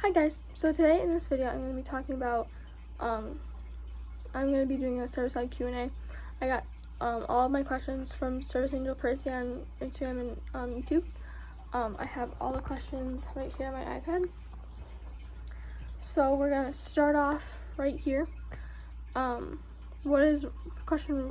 Hi guys, so today in this video I'm going to be talking about, I'm going to be doing a Service Side Q&A. I got all of my questions from Service Angel Percy on Instagram and YouTube. I have all the questions right here on my iPad. So we're going to start off right here. Question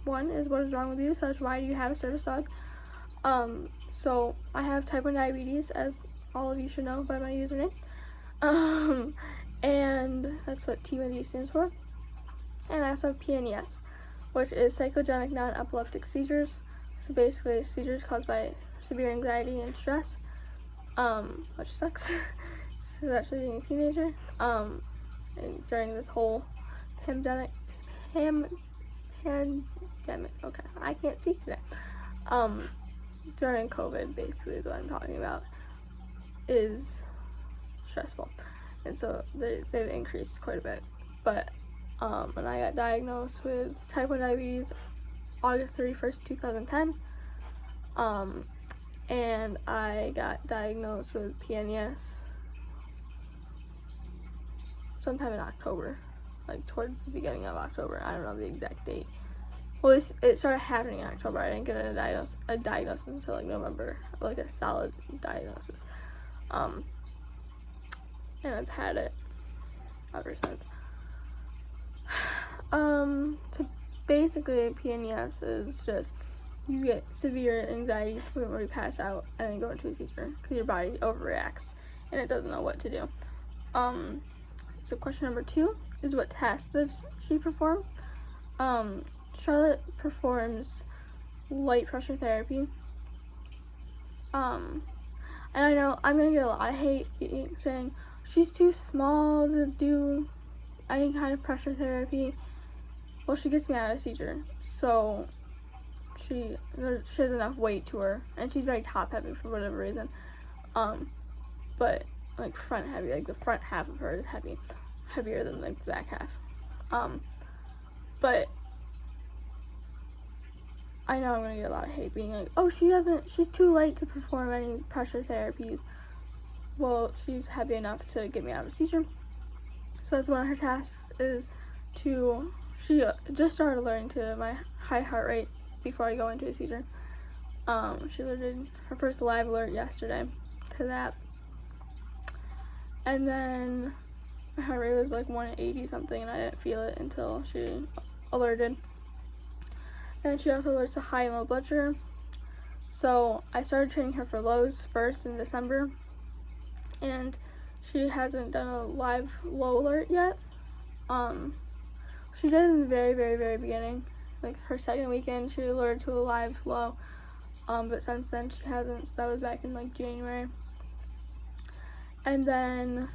1 is, what is wrong with you? / why do you have a service dog? So I have type 1 diabetes, as all of you should know by my username. And that's what T1D stands for. And I also have PNES, which is psychogenic non-epileptic seizures. So basically seizures caused by severe anxiety and stress, which sucks, especially being a teenager. And during this whole pandemic, okay, I can't speak today. During COVID, basically is what I'm talking about, is stressful, and so they've increased quite a bit. But when I got diagnosed with type 1 diabetes August 31st, 2010, and I got diagnosed with PNES sometime in October, like towards the beginning of October. I don't know the exact date. Well, it started happening in October. I didn't get a diagnosis until like November, like a solid diagnosis. And I've had it ever since. So basically PNES is just you get severe anxiety to the point where you pass out and then go into a seizure because your body overreacts and it doesn't know what to do. So question number 2 is, what tests does she perform? Charlotte performs light pressure therapy. And I know I'm gonna get a lot of hate saying she's too small to do any kind of pressure therapy. Well, she gets me out of a seizure, so she has enough weight to her, and she's very top heavy for whatever reason. But like front heavy, like the front half of her is heavier than like the back half. But I know I'm gonna get a lot of hate being like, oh, she's too light to perform any pressure therapies. Well, she's heavy enough to get me out of a seizure. So that's one of her tasks, is she just started learning to my high heart rate before I go into a seizure. She alerted her first live alert yesterday to that. And then my heart rate was like 180 something, and I didn't feel it until she alerted. And she also alerts to high and low blood sugar. So I started training her for lows first in December, and she hasn't done a live low alert yet. She did in the very, very, very beginning. Like her second weekend, she alerted to a live low. But since then she hasn't. So that was back in like January. And then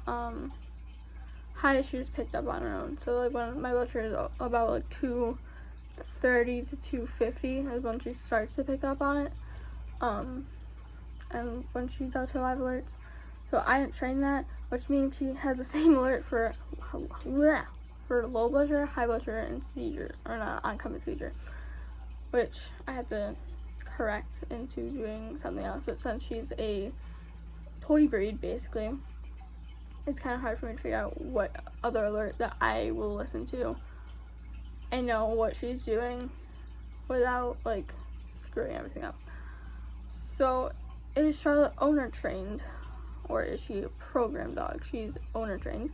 high she just picked up on her own. So like when my blood sugar is about like 230 to 250 is when she starts to pick up on it. And when she does her live alerts. So I didn't train that, which means she has the same alert for low blood sugar, high blood sugar, and seizure, or not oncoming seizure, which I had to correct into doing something else. But since she's a toy breed, basically, it's kind of hard for me to figure out what other alert that I will listen to and know what she's doing without like screwing everything up. So is Charlotte owner trained, or is she a program dog? She's owner trained.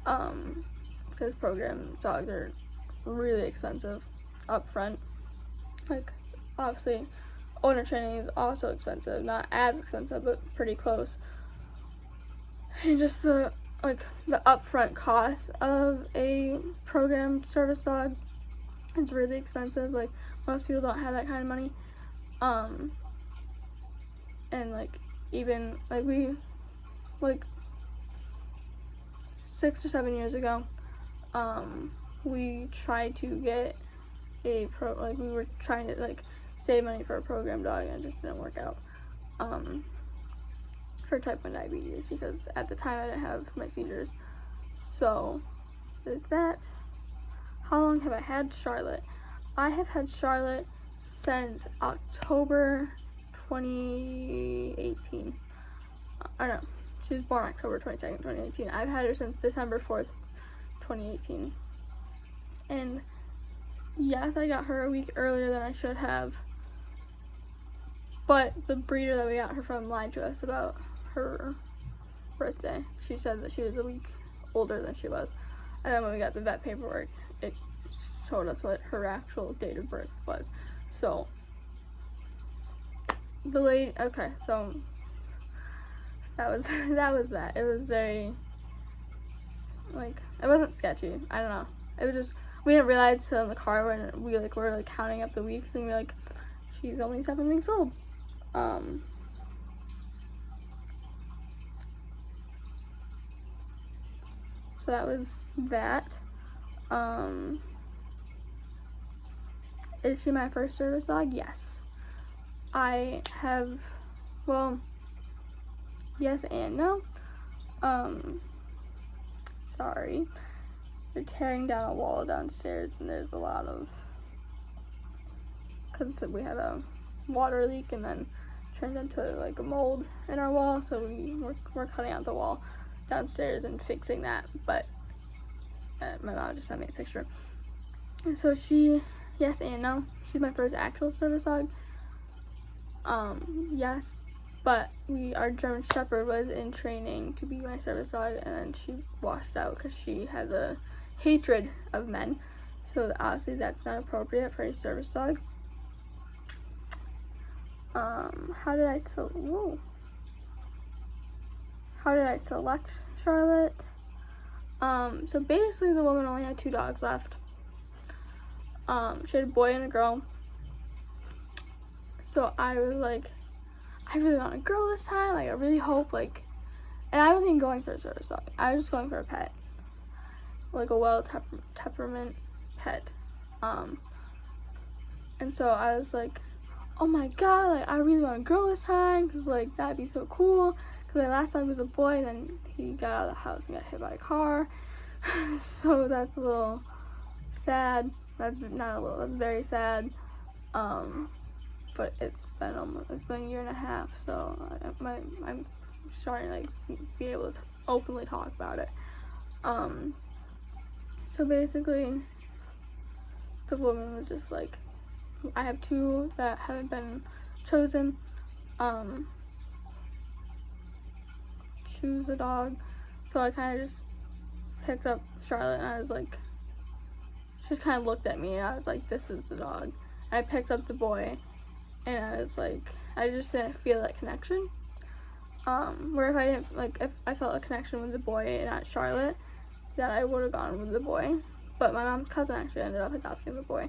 Because program dogs are really expensive up front. Like, obviously, owner training is also expensive. Not as expensive, but pretty close. And just the upfront cost of a program service dog is really expensive. Like, most people don't have that kind of money. And like, even like we, like 6 or 7 years ago, we tried to get we were trying to like save money for a program dog, and it just didn't work out for type 1 diabetes, because at the time I didn't have my seizures. So there's that. How long have I had Charlotte? I have had Charlotte since October 2018. I don't know. She was born October 22nd, 2018. I've had her since December 4th, 2018. And yes, I got her a week earlier than I should have. But the breeder that we got her from lied to us about her birthday. She said that she was a week older than she was. And then when we got the vet paperwork, it showed us what her actual date of birth was. So, the lady, okay, so that was that. It was very, like, it wasn't sketchy. I don't know. It was just, we didn't realize till in the car when we were like counting up the weeks, and we were like, she's only 7 weeks old. So that was that. Is she my first service dog? Yes. I have, well, yes and no. Sorry. They're tearing down a wall downstairs, and there's a lot of, because we had a water leak and then turned into like a mold in our wall, so we're cutting out the wall downstairs and fixing that. But my mom just sent me a picture. And so she, yes and no. She's my first actual service dog. Yes, but our German Shepherd was in training to be my service dog, and then she washed out because she has a hatred of men. So obviously that's not appropriate for a service dog. How did I select Charlotte? So basically the woman only had 2 dogs left. She had a boy and a girl. So I was like, I really want a girl this time. Like, I really hope, like, and I wasn't even going for a service dog. I was just going for a pet. Like a well-temperament pet. And so I was like, oh my god, like, I really want a girl this time, because, like, that'd be so cool. Because my last dog was a boy, and then he got out of the house and got hit by a car. So that's a little sad. That's not a little, that's very sad. But it's been a year and a half, so I'm starting to, like, be able to openly talk about it. So basically, the woman was just like, I have 2 that haven't been chosen. Choose a dog. So I kind of just picked up Charlotte, and I was like, she just kind of looked at me, and I was like, this is the dog. I picked up the boy, and I was like, I just didn't feel that connection. Where if I didn't, like, if I felt a connection with the boy and not Charlotte, then I would have gone with the boy. But my mom's cousin actually ended up adopting the boy.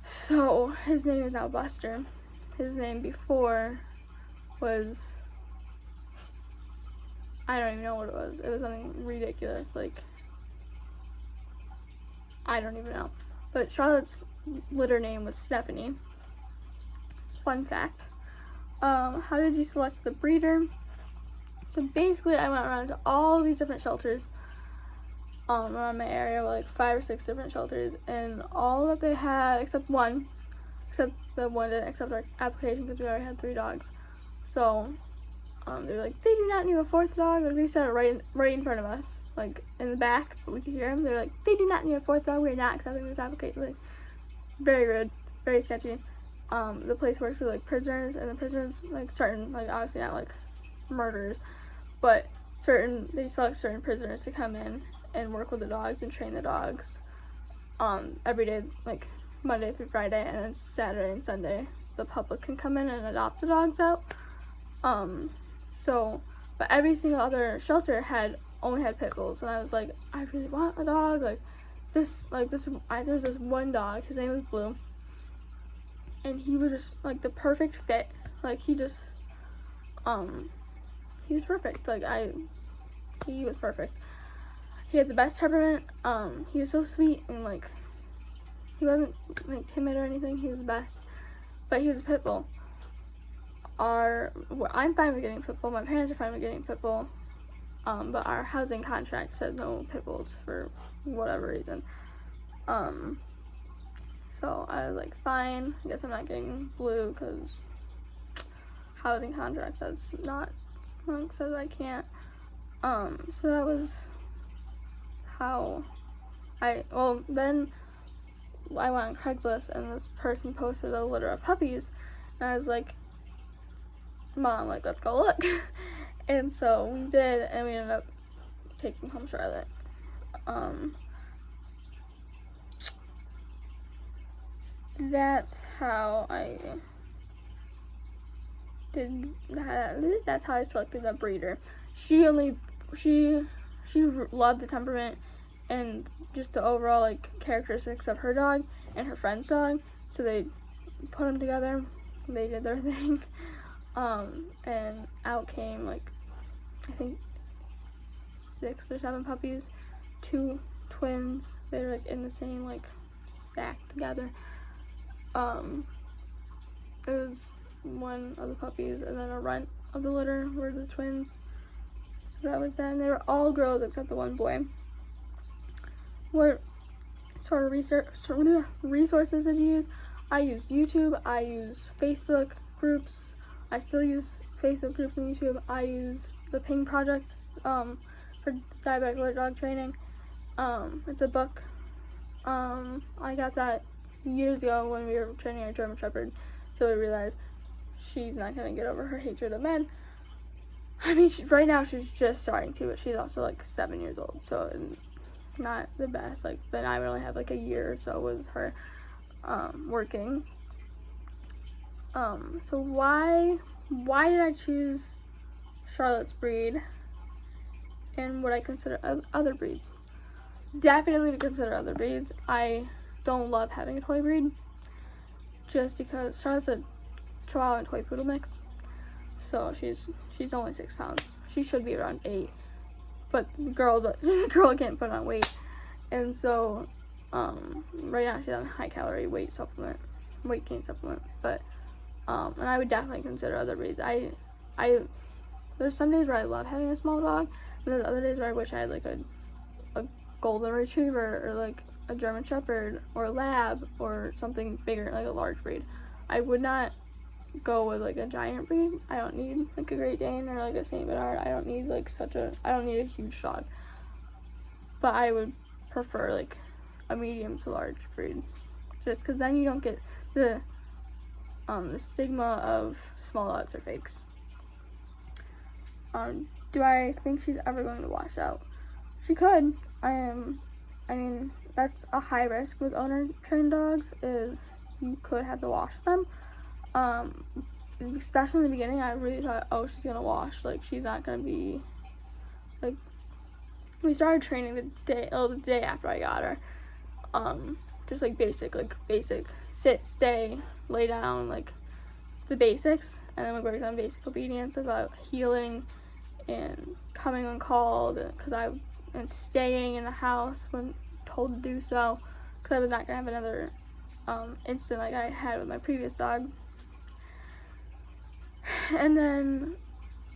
So his name is now Buster. His name before was, I don't even know what it was. It was something ridiculous, like, I don't even know. But Charlotte's litter name was Stephanie. Fun fact. How did you select the breeder? So basically, I went around to all these different shelters around my area, like 5 or 6 different shelters, and all that they had, except the one didn't accept our application because we already had 3 dogs. So they were like, they do not need a 4th dog. Like, they said it right in front of us, like in the back, but we could hear them. They're like, they do not need a 4th dog. We're not accepting this application. Like, very rude, very sketchy. The place works with, like, prisoners, and the prisoners, like, certain, like, obviously not, like, murderers, but they select certain prisoners to come in and work with the dogs and train the dogs every day, like, Monday through Friday, and then Saturday and Sunday, the public can come in and adopt the dogs out. But every single other shelter only had pit bulls, and I was like, I really want a dog, there's this one dog, his name was Blue, and he was just, like, the perfect fit. Like, he was perfect. Like, he was perfect. He had the best temperament. He was so sweet, and, like, he wasn't, like, timid or anything. He was the best. But he was a pit bull. I'm fine with getting pit bull. My parents are fine with getting pit bull. But our housing contract said no pit bulls for whatever reason. So I was like, fine, I guess I'm not getting Blue because housing contract says not says I can't. So that was how then I went on Craigslist and this person posted a litter of puppies and I was like, Mom, like, let's go look. And so we did, and we ended up taking home Charlotte. That's how I did that. That's how I selected a breeder. She loved the temperament and just the overall like characteristics of her dog and her friend's dog. So they put them together. They did their thing, and out came like I think 6 or 7 puppies, 2 twins. They were like in the same like sack together. It was one of the puppies and then a runt of the litter were the twins. So that was that. And they were all girls except the one boy. What sort of resources did you use? I used YouTube. I used Facebook groups. I still use Facebook groups and YouTube. I use the Ping Project for diabetic alert dog training. It's a book. I got that years ago when we were training our German Shepherd, so we realized she's not going to get over her hatred of men. I mean, right now she's just starting to, but she's also like 7 years old, so not the best. Like, then I would only have like a year or so with her working. So why did I choose Charlotte's breed, and would I consider other breeds? Definitely to consider other breeds. I don't love having a toy breed just because Charlotte's a Chihuahua and toy poodle mix, so she's only 6 pounds. She should be around 8, but the girl can't put on weight, and so right now she's on a high calorie weight gain supplement. But and I would definitely consider other breeds. I there's some days where I love having a small dog, and there's other days where I wish I had like a golden retriever or like a German Shepherd or a Lab or something bigger, like a large breed. I would not go with like a giant breed. I don't need like a Great Dane or like a Saint Bernard. I don't need a huge dog. But I would prefer like a medium to large breed, just because then you don't get the stigma of small dogs are fakes. Do I think she's ever going to wash out? She could. I mean, that's a high risk with owner trained dogs, is you could have to wash them. Especially in the beginning, I really thought, oh, she's gonna wash. Like, she's not gonna be like. We started training the day after I got her. Just like basic sit, stay, lay down, like the basics, and then we worked on basic obedience about heeling and coming when called, and staying in the house when told to do so, because I was not gonna have another incident like I had with my previous dog. And then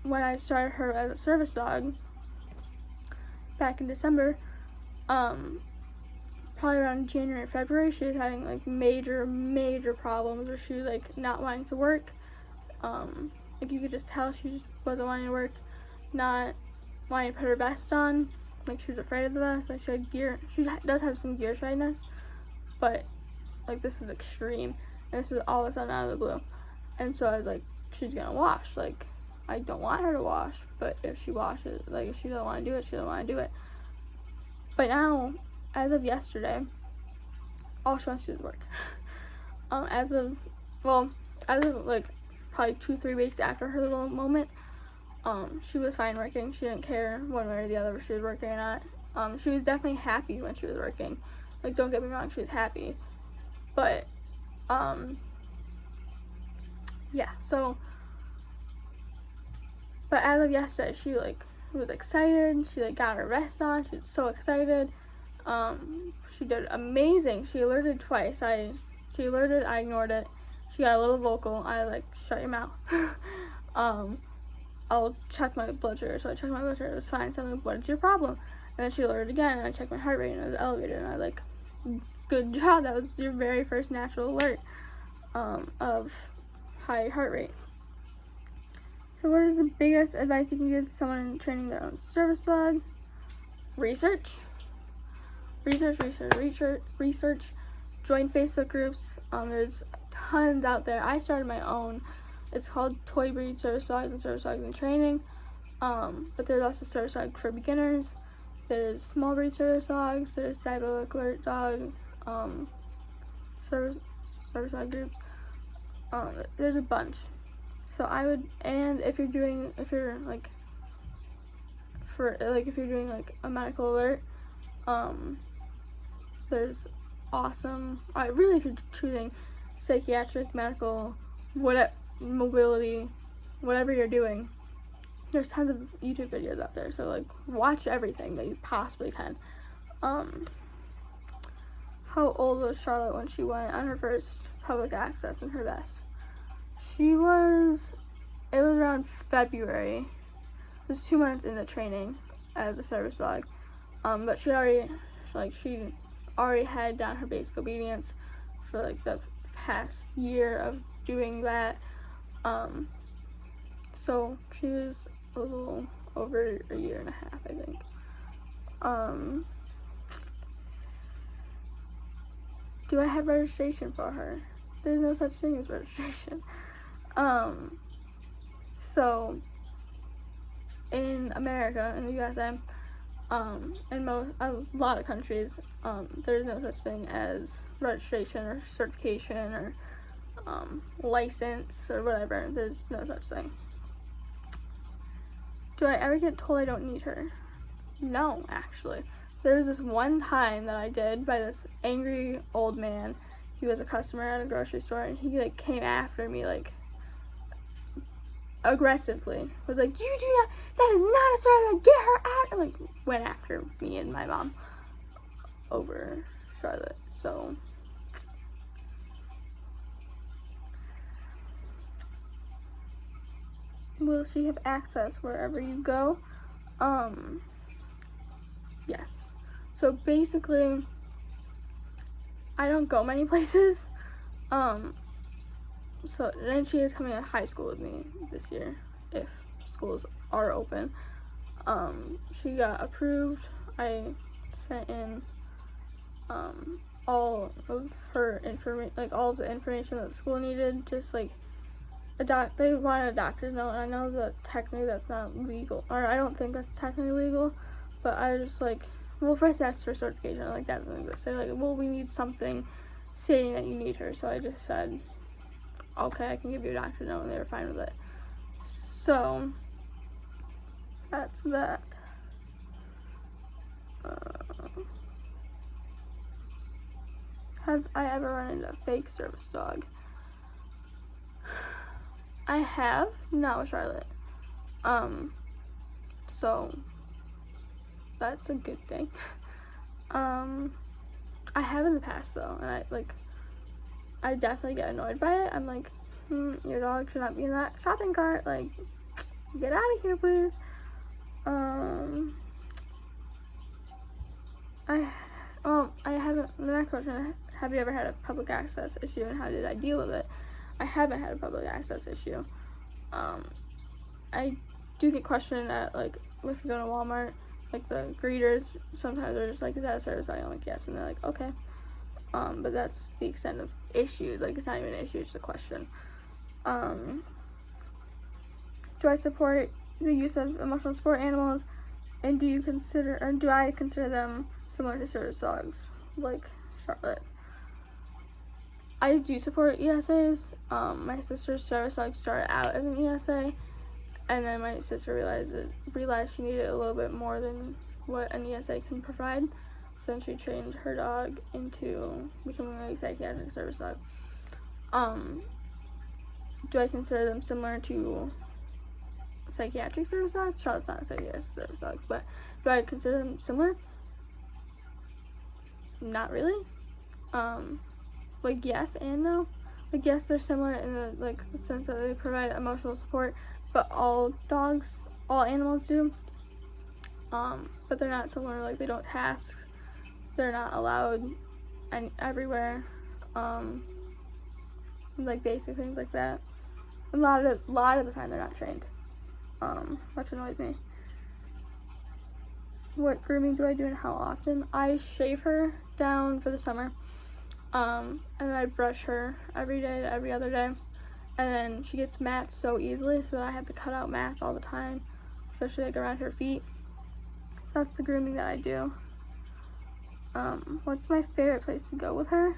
when I started her as a service dog back in December, probably around January, February, she was having like major problems where she was like not wanting to work. Like you could just tell she just wasn't wanting to work, not wanting to put her vest on. Like she was afraid of the vest. Like she had gear. She does have some gear shyness, but like this is extreme. And this is all of a sudden out of the blue. And so I was like, she's gonna wash. Like, I don't want her to wash, but if she washes, like if she doesn't want to do it, she doesn't want to do it. But now, as of yesterday, all she wants to do is work. As of like probably 2-3 weeks after her little moment, she was fine working. She didn't care one way or the other if she was working or not. She was definitely happy when she was working. Like, don't get me wrong, she was happy. But, yeah, so, but as of yesterday, she, like, was excited. She, like, got her vest on. She was so excited. She did amazing. She alerted twice. She alerted, I ignored it. She got a little vocal. I, like, shut your mouth. I'll check my blood sugar. So I checked my blood sugar. It was fine. So I'm like, what is your problem? And then she alerted again, and I checked my heart rate, and it was elevated. And I was like, good job. That was your very first natural alert of high heart rate. So what is the biggest advice you can give to someone training their own service dog? Research. Research. Join Facebook groups. There's tons out there. I started my own. It's called Toy Breed Service Dogs and Service Dogs in Training. But there's also service dog for beginners. There's small breed service dogs. There's diabetic alert dog service dog groups. There's a bunch. So I would, and if you're doing like a medical alert, there's awesome. Really, if you're choosing psychiatric, medical, mobility, whatever you're doing, there's tons of YouTube videos out there. So like, watch everything that you possibly can. How old was Charlotte when she went on her first public access in her vest? It was around February. It was 2 months into training as a service dog. But she already had down her basic obedience for like the past year of doing that. So she was a little over a year and a half, I think. Do I have registration for her? There's no such thing as registration. So in America, in the USA, in a lot of countries, there's no such thing as registration or certification or license or whatever. There's no such thing. Do I ever get told I don't need her? No, actually. There was this one time that I did by this angry old man. He was a customer at a grocery store, and he like came after me like aggressively. Was like, "You do not. That is not a Charlotte. Get her out!" And like went after me and my mom over Charlotte. So will she have access wherever you go? Yes. So basically, I don't go many places. So then she is coming to high school with me this year, if schools are open. She got approved. I sent in all of her information, like all of the information that the school needed, just like they wanted a doctor's note. And I know that technically that's not legal, or I don't think that's technically legal, but I was just like, well, first asked for certification, like that doesn't exist. They're like, well, we need something stating that you need her. So I just said, okay, I can give you a doctor's note, and they were fine with it. So that's that. Have I ever run into a fake service dog? I have, not with Charlotte. So that's a good thing. I have in the past though, and I definitely get annoyed by it. I'm like, your dog should not be in that shopping cart. Like, get out of here, please. I haven't. The next question: have you ever had a public access issue, and how did I deal with it? I haven't had a public access issue. I do get questioned at, like, if you go to Walmart, like the greeters, sometimes they're just like, is that a service dog? I'm like, yes, and they're like, okay. But that's the extent of issues. Like, it's not even an issue, it's just a question. Do I support the use of emotional support animals, and do I consider them similar to service dogs, like Charlotte? I do support ESAs. My sister's service dog started out as an ESA, and then my sister realized she needed a little bit more than what an ESA can provide, so then she trained her dog into becoming a psychiatric service dog. Do I consider them similar to psychiatric service dogs? Charlotte's not a psychiatric service dog, but do I consider them similar? Not really. Like, yes and no. Like, yes, they're similar in the sense that they provide emotional support, but all animals do. But they're not similar. Like, they don't task. They're not allowed everywhere. Like basic things like that. A lot of the time they're not trained. which annoys me. What grooming do I do and how often? I shave her down for the summer, and I brush her every day to every other day, and then she gets mats so easily, so I have to cut out mats all the time, especially like around her feet. So that's the grooming that I do. What's my favorite place to go with her?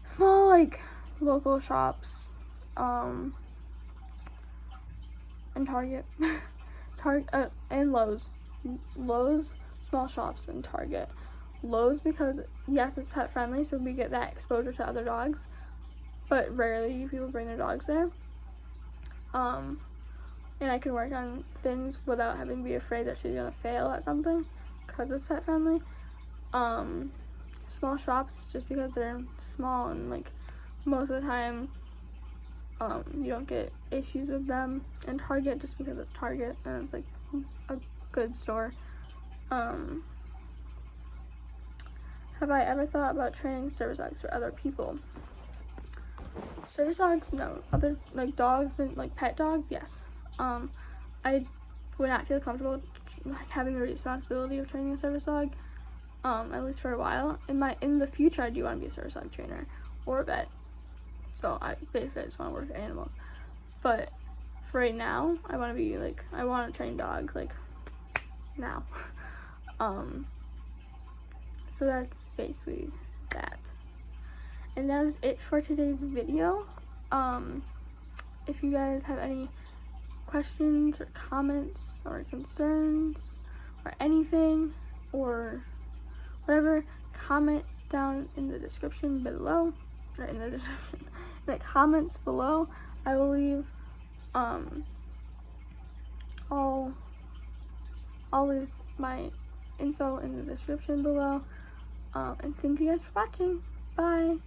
Small, like, local shops, and Target. And Lowe's. Lowe's, small shops, and Target. Lowe's because, yes, it's pet friendly, so we get that exposure to other dogs, but rarely people bring their dogs there. And I can work on things without having to be afraid that she's gonna fail at something because it's pet friendly. Small shops just because they're small, and like most of the time you don't get issues with them. And Target just because it's Target and it's like a good store. Have I ever thought about training service dogs for other people? Service dogs, no. Other, like, dogs and like pet dogs, yes. I would not feel comfortable having the responsibility of training a service dog, at least for a while. In the future, I do want to be a service dog trainer or a vet. So I just want to work with animals. But for right now, I want to train dogs like now. So that's basically that. And that is it for today's video. If you guys have any questions or comments or concerns or anything or whatever, comment down in the description below, or in the comments below. I will leave I'll leave my info in the description below. And thank you guys for watching. Bye.